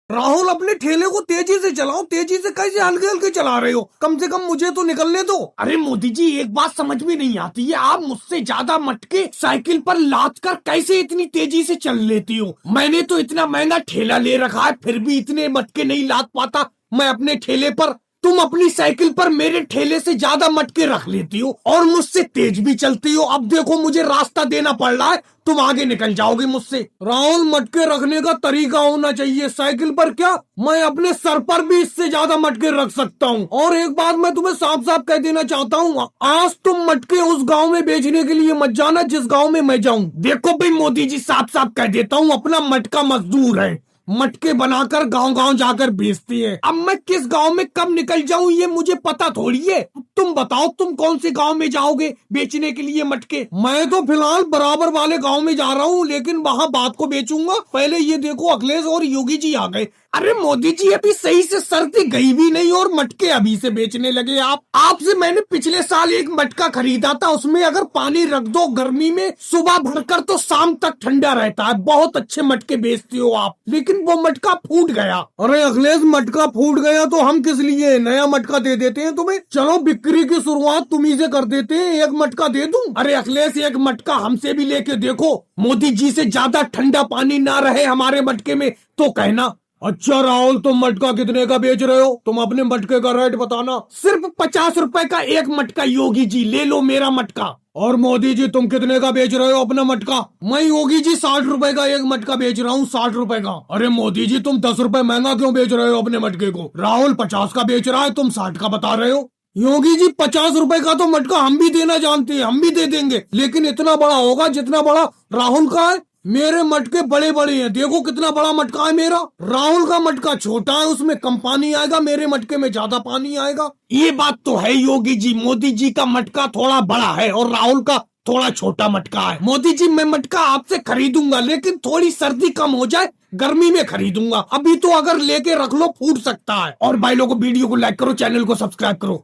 राहुल अपने ठेले को तेजी से चलाओ, तेजी से कैसे हल्के हल्के चला रहे हो? कम से कम मुझे तो निकलने दो। अरे मोदी जी, एक बात समझ में नहीं आती है, आप मुझसे ज्यादा मटके साइकिल पर लाद कर कैसे इतनी तेजी से चल लेती हो? मैंने तो इतना महंगा ठेला ले रखा है, फिर भी इतने मटके नहीं लाद पाता मैं अपने ठेले पर। तुम अपनी साइकिल पर मेरे ठेले से ज्यादा मटके रख लेती हो और मुझसे तेज भी चलती हो। अब देखो मुझे रास्ता देना पड़ रहा है, तुम आगे निकल जाओगे मुझसे। राहुल, मटके रखने का तरीका होना चाहिए। साइकिल पर क्या, मैं अपने सर पर भी इससे ज्यादा मटके रख सकता हूँ। और एक बात मैं तुम्हें साफ साफ कह देना चाहता हूँ, आज तुम मटके उस गांव में बेचने के लिए मत जाना जिस गांव में मैं जाऊँ। देखो भाई मोदी जी, साफ साफ कह देता हूँ, अपना मटका मजदूर है, मटके बनाकर गांव गांव जाकर बेचती है। अब मैं किस गांव में कब निकल जाऊं ये मुझे पता थोड़ी है। तुम बताओ, तुम कौन से गांव में जाओगे बेचने के लिए मटके? मैं तो फिलहाल बराबर वाले गांव में जा रहा हूं, लेकिन वहां बात को बेचूंगा। पहले ये देखो, अखिलेश और योगी जी आ गए। अरे मोदी जी, अभी सही से सर्दी गई भी नहीं और मटके अभी से बेचने लगे आप। आपसे मैंने पिछले साल एक मटका खरीदा था, उसमें अगर पानी रख दो गर्मी में सुबह भरकर तो शाम तक ठंडा रहता है। बहुत अच्छे मटके बेचते हो आप, लेकिन वो मटका फूट गया। अरे अखिलेश, मटका फूट गया तो हम किस लिए नया मटका दे देते हैं तुम्हें। चलो बिक्री की शुरुआत तुम्ही से कर देते हैं, एक मटका दे दूं? अरे अखिलेश, एक मटका हमसे भी लेके देखो, मोदी जी से ज्यादा ठंडा पानी ना रहे हमारे मटके में तो कहना। अच्छा राहुल, तुम मटका कितने का बेच रहे हो? तुम अपने मटके का रेट बताना। सिर्फ 50 रुपए का एक मटका योगी जी, ले लो मेरा मटका। और मोदी जी, तुम कितने का बेच रहे हो अपना मटका? मैं योगी जी 60 रुपए का एक मटका बेच रहा हूँ, 60 रुपए का। अरे मोदी जी, तुम 10 रुपए महंगा क्यों बेच रहे हो अपने मटके को? राहुल 50 का बेच रहा है, तुम 60 का बता रहे हो। योगी जी, 50 रुपए का तो मटका हम भी देना जानते हैं, हम भी दे देंगे, लेकिन इतना बड़ा होगा जितना बड़ा राहुल का है। मेरे मटके बड़े बड़े हैं, देखो कितना बड़ा मटका है मेरा। राहुल का मटका छोटा है, उसमें कम पानी आएगा, मेरे मटके में ज्यादा पानी आएगा। ये बात तो है योगी जी, मोदी जी का मटका थोड़ा बड़ा है और राहुल का थोड़ा छोटा मटका है। मोदी जी, मैं मटका आपसे खरीदूंगा, लेकिन थोड़ी सर्दी कम हो जाए, गर्मी में खरीदूंगा। अभी तो अगर लेके रख लो फूट सकता है। और भाई लोगों, वीडियो को लाइक करो, चैनल को सब्सक्राइब करो।